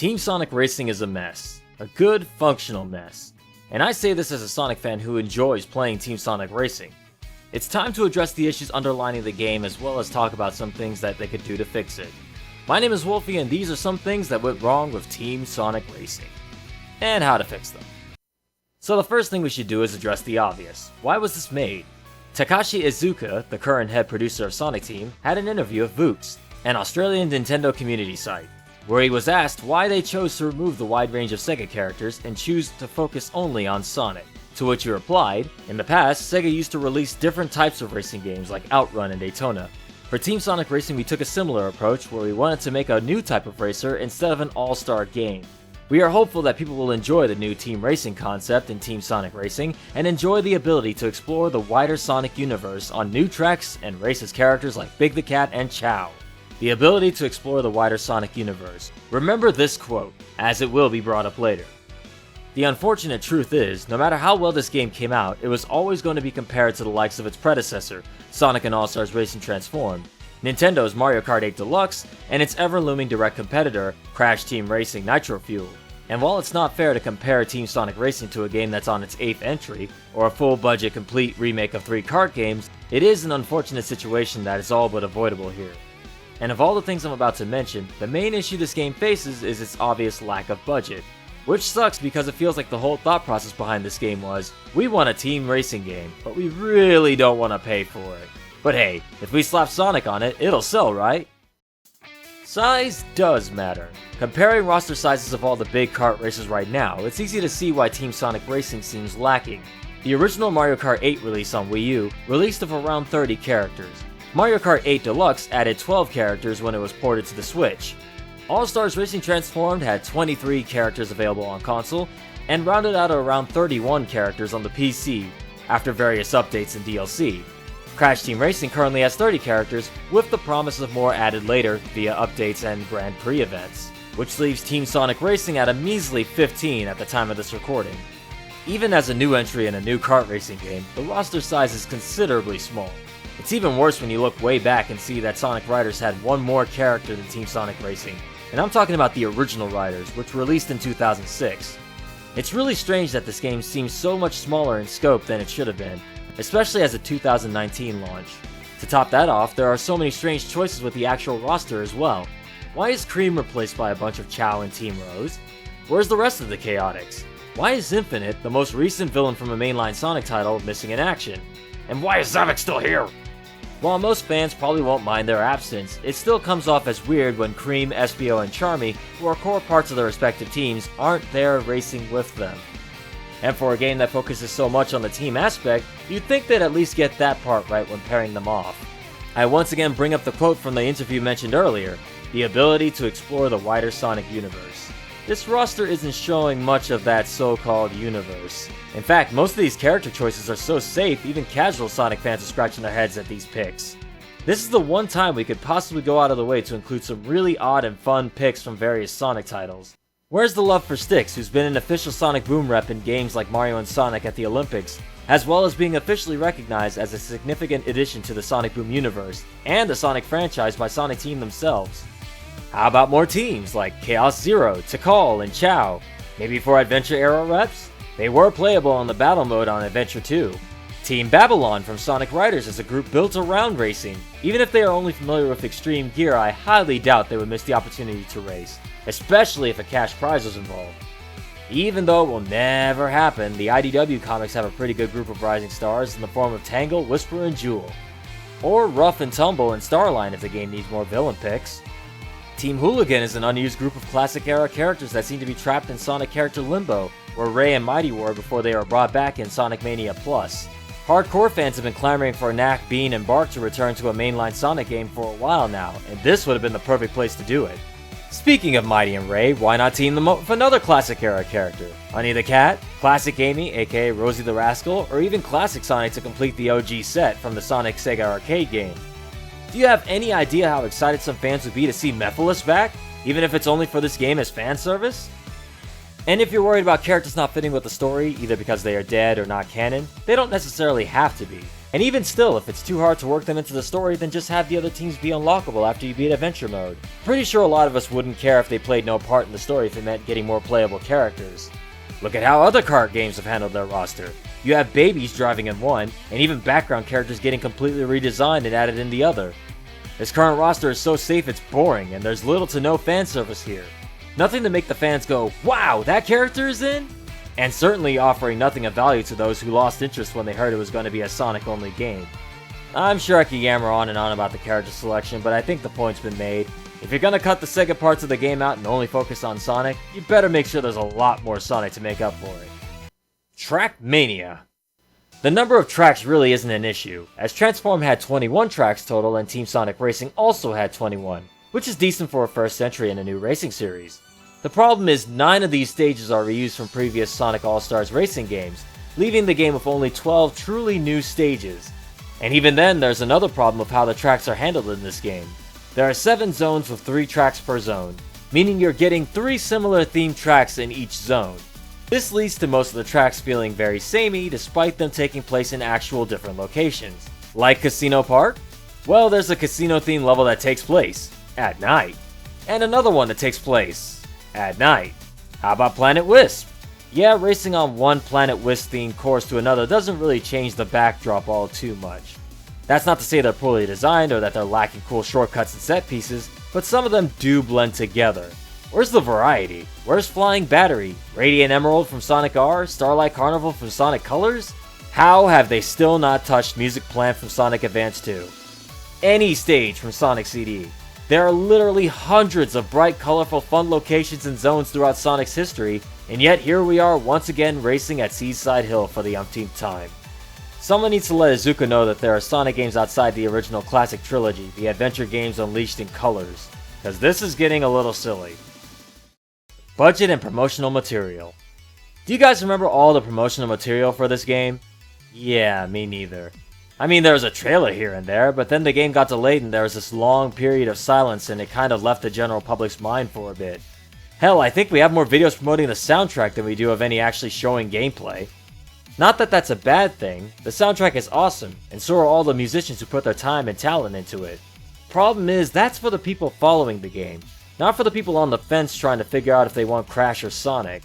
Team Sonic Racing is a mess. A good, functional mess. And I say this as a Sonic fan who enjoys playing Team Sonic Racing. It's time to address the issues underlining the game as well as talk about some things that they could do to fix it. My name is Wolfie and these are some things that went wrong with Team Sonic Racing. And how to fix them. So the first thing we should do is address the obvious. Why was this made? Takashi Iizuka, the current head producer of Sonic Team, had an interview with Vooks, an Australian Nintendo community site, where he was asked why they chose to remove the wide range of Sega characters and choose to focus only on Sonic. To which he replied, in the past, Sega used to release different types of racing games like Outrun and Daytona. For Team Sonic Racing we took a similar approach where we wanted to make a new type of racer instead of an all-star game. We are hopeful that people will enjoy the new team racing concept in Team Sonic Racing and enjoy the ability to explore the wider Sonic universe on new tracks and race as characters like Big the Cat and Chow. The ability to explore the wider Sonic universe. Remember this quote, as it will be brought up later. The unfortunate truth is, no matter how well this game came out, it was always going to be compared to the likes of its predecessor, Sonic and All-Stars Racing Transformed, Nintendo's Mario Kart 8 Deluxe, and its ever-looming direct competitor, Crash Team Racing Nitro Fuel. And while it's not fair to compare Team Sonic Racing to a game that's on its 8th entry, or a full-budget complete remake of 3 kart games, it is an unfortunate situation that is all but avoidable here. And of all the things I'm about to mention, the main issue this game faces is its obvious lack of budget. Which sucks because it feels like the whole thought process behind this game was, we want a team racing game, but we really don't want to pay for it. But hey, if we slap Sonic on it, it'll sell, right? Size does matter. Comparing roster sizes of all the big kart racers right now, it's easy to see why Team Sonic Racing seems lacking. The original Mario Kart 8 release on Wii U released of around 30 characters. Mario Kart 8 Deluxe added 12 characters when it was ported to the Switch. All-Stars Racing Transformed had 23 characters available on console, and rounded out around 31 characters on the PC, after various updates and DLC. Crash Team Racing currently has 30 characters, with the promise of more added later via updates and Grand Prix events, which leaves Team Sonic Racing at a measly 15 at the time of this recording. Even as a new entry in a new kart racing game, the roster size is considerably small. It's even worse when you look way back and see that Sonic Riders had one more character than Team Sonic Racing, and I'm talking about the original Riders, which released in 2006. It's really strange that this game seems so much smaller in scope than it should have been, especially as a 2019 launch. To top that off, there are so many strange choices with the actual roster as well. Why is Cream replaced by a bunch of Chow and Team Rose? Where's the rest of the Chaotix? Why is Infinite, the most recent villain from a mainline Sonic title, missing in action? And why is Zavik still here? While most fans probably won't mind their absence, it still comes off as weird when Cream, Espio, and Charmy, who are core parts of their respective teams, aren't there racing with them. And for a game that focuses so much on the team aspect, you'd think they'd at least get that part right when pairing them off. I once again bring up the quote from the interview mentioned earlier, the ability to explore the wider Sonic universe. This roster isn't showing much of that so-called universe. In fact, most of these character choices are so safe, even casual Sonic fans are scratching their heads at these picks. This is the one time we could possibly go out of the way to include some really odd and fun picks from various Sonic titles. Where's the love for Styx, who's been an official Sonic Boom rep in games like Mario and Sonic at the Olympics, as well as being officially recognized as a significant addition to the Sonic Boom universe, and the Sonic franchise by Sonic Team themselves? How about more teams like Chaos Zero, Tikal, and Chow? Maybe for Adventure era reps? They were playable on the battle mode on Adventure 2. Team Babylon from Sonic Riders is a group built around racing. Even if they are only familiar with Extreme Gear, I highly doubt they would miss the opportunity to race, especially if a cash prize was involved. Even though it will never happen, the IDW comics have a pretty good group of rising stars in the form of Tangle, Whisper, and Jewel. Or Rough and Tumble and Starline if the game needs more villain picks. Team Hooligan is an unused group of classic era characters that seem to be trapped in Sonic character limbo, where Ray and Mighty were before they are brought back in Sonic Mania Plus. Hardcore fans have been clamoring for Knack, Bean, and Bark to return to a mainline Sonic game for a while now, and this would have been the perfect place to do it. Speaking of Mighty and Ray, why not team them up with another classic era character? Honey the Cat, Classic Amy aka Rosie the Rascal, or even Classic Sonic to complete the OG set from the Sonic Sega arcade game. Do you have any idea how excited some fans would be to see Mephiles back, even if it's only for this game as fan service? And if you're worried about characters not fitting with the story, either because they are dead or not canon, they don't necessarily have to be. And even still, if it's too hard to work them into the story, then just have the other teams be unlockable after you beat Adventure Mode. Pretty sure a lot of us wouldn't care if they played no part in the story if it meant getting more playable characters. Look at how other kart games have handled their roster. You have babies driving in one, and even background characters getting completely redesigned and added in the other. This current roster is so safe it's boring, and there's little to no fan service here. Nothing to make the fans go, wow, that character is in? And certainly offering nothing of value to those who lost interest when they heard it was going to be a Sonic-only game. I'm sure I could yammer on and on about the character selection, but I think the point's been made. If you're gonna cut the Sega parts of the game out and only focus on Sonic, you better make sure there's a lot more Sonic to make up for it. Track Mania. The number of tracks really isn't an issue, as Transform had 21 tracks total and Team Sonic Racing also had 21, which is decent for a first entry in a new racing series. The problem is 9 of these stages are reused from previous Sonic All-Stars racing games, leaving the game with only 12 truly new stages. And even then, there's another problem of how the tracks are handled in this game. There are 7 zones with 3 tracks per zone, meaning you're getting 3 similar themed tracks in each zone. This leads to most of the tracks feeling very samey despite them taking place in actual different locations. Like Casino Park? Well, there's a casino themed level that takes place at night, and another one that takes place at night. How about Planet Wisp? Yeah, racing on one Planet Wisp themed course to another doesn't really change the backdrop all too much. That's not to say they're poorly designed or that they're lacking cool shortcuts and set pieces, but some of them do blend together. Where's the variety? Where's Flying Battery, Radiant Emerald from Sonic R, Starlight Carnival from Sonic Colors? How have they still not touched Music Plant from Sonic Advance 2? Any stage from Sonic CD. There are literally hundreds of bright, colorful, fun locations and zones throughout Sonic's history, and yet here we are once again racing at Seaside Hill for the umpteenth time. Someone needs to let Izuka know that there are Sonic games outside the original classic trilogy, the adventure games unleashed in colors, because this is getting a little silly. Budget and promotional material. Do you guys remember all the promotional material for this game? Yeah, me neither. I mean, there was a trailer here and there, but then the game got delayed and there was this long period of silence and it kind of left the general public's mind for a bit. Hell, I think we have more videos promoting the soundtrack than we do of any actually showing gameplay. Not that that's a bad thing, the soundtrack is awesome, and so are all the musicians who put their time and talent into it. Problem is, that's for the people following the game, not for the people on the fence trying to figure out if they want Crash or Sonic.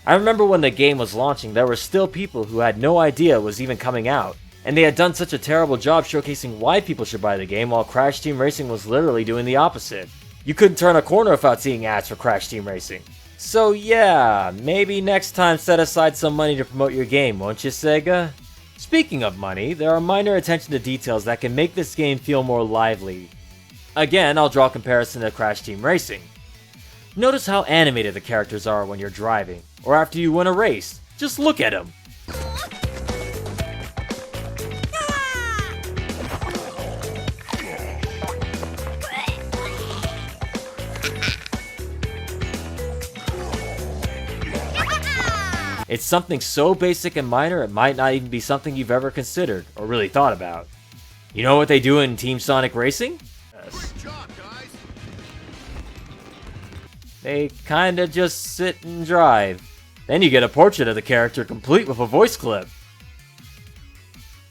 I remember when the game was launching, there were still people who had no idea it was even coming out, and they had done such a terrible job showcasing why people should buy the game while Crash Team Racing was literally doing the opposite. You couldn't turn a corner without seeing ads for Crash Team Racing. So yeah, maybe next time set aside some money to promote your game, won't you, Sega? Speaking of money, there are minor attention to details that can make this game feel more lively. Again, I'll draw a comparison to Crash Team Racing. Notice how animated the characters are when you're driving, or after you win a race. Just look at them. It's something so basic and minor it might not even be something you've ever considered or really thought about. You know what they do in Team Sonic Racing? Yes. Good job, guys. They kinda just sit and drive. Then you get a portrait of the character complete with a voice clip.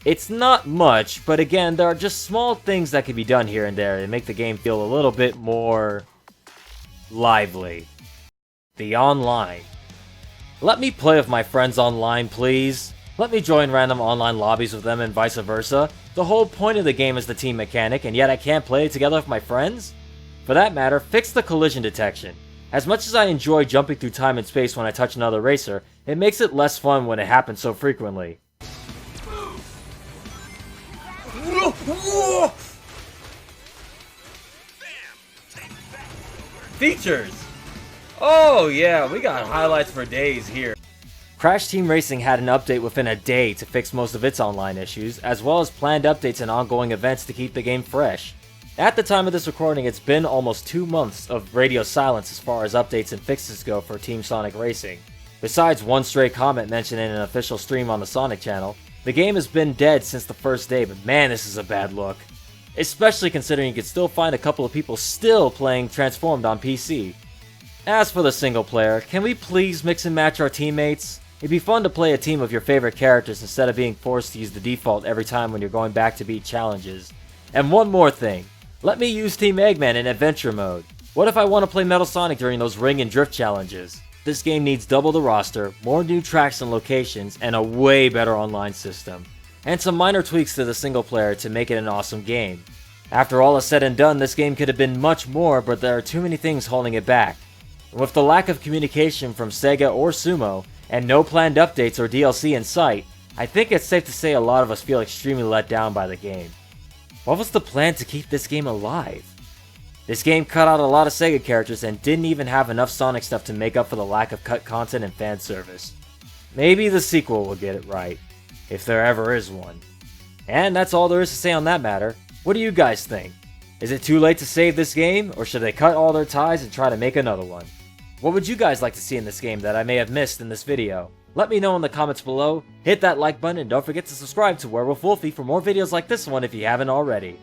It's not much, but again, there are just small things that can be done here and there to make the game feel a little bit more lively. The online. Let me play with my friends online, please. Let me join random online lobbies with them and vice versa. The whole point of the game is the team mechanic, and yet I can't play it together with my friends? For that matter, fix the collision detection. As much as I enjoy jumping through time and space when I touch another racer, it makes it less fun when it happens so frequently. Features! Oh yeah, we got highlights for days here. Crash Team Racing had an update within a day to fix most of its online issues, as well as planned updates and ongoing events to keep the game fresh. At the time of this recording, it's been almost 2 months of radio silence as far as updates and fixes go for Team Sonic Racing. Besides one stray comment mentioned in an official stream on the Sonic channel, the game has been dead since the first day, but man, this is a bad look. Especially considering you can still find a couple of people still playing Transformed on PC. As for the single player, can we please mix and match our teammates? It'd be fun to play a team of your favorite characters instead of being forced to use the default every time when you're going back to beat challenges. And one more thing, let me use Team Eggman in adventure mode. What if I want to play Metal Sonic during those ring and drift challenges? This game needs double the roster, more new tracks and locations, and a way better online system. And some minor tweaks to the single player to make it an awesome game. After all is said and done, this game could have been much more, but there are too many things holding it back. And with the lack of communication from Sega or Sumo, and no planned updates or DLC in sight, I think it's safe to say a lot of us feel extremely let down by the game. What was the plan to keep this game alive? This game cut out a lot of Sega characters and didn't even have enough Sonic stuff to make up for the lack of cut content and fan service. Maybe the sequel will get it right, if there ever is one. And that's all there is to say on that matter. What do you guys think? Is it too late to save this game, or should they cut all their ties and try to make another one? What would you guys like to see in this game that I may have missed in this video? Let me know in the comments below, hit that like button, and don't forget to subscribe to Werewolf Wolfie for more videos like this one if you haven't already.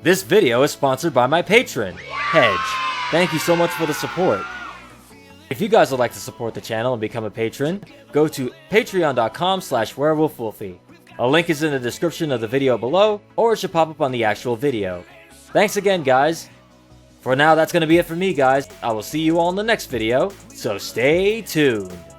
This video is sponsored by my patron, Hedge. Thank you so much for the support. If you guys would like to support the channel and become a patron, go to patreon.com/werewolfwolfie. A link is in the description of the video below, or it should pop up on the actual video. Thanks again, guys. For now, that's going to be it for me, guys. I will see you all in the next video, so stay tuned.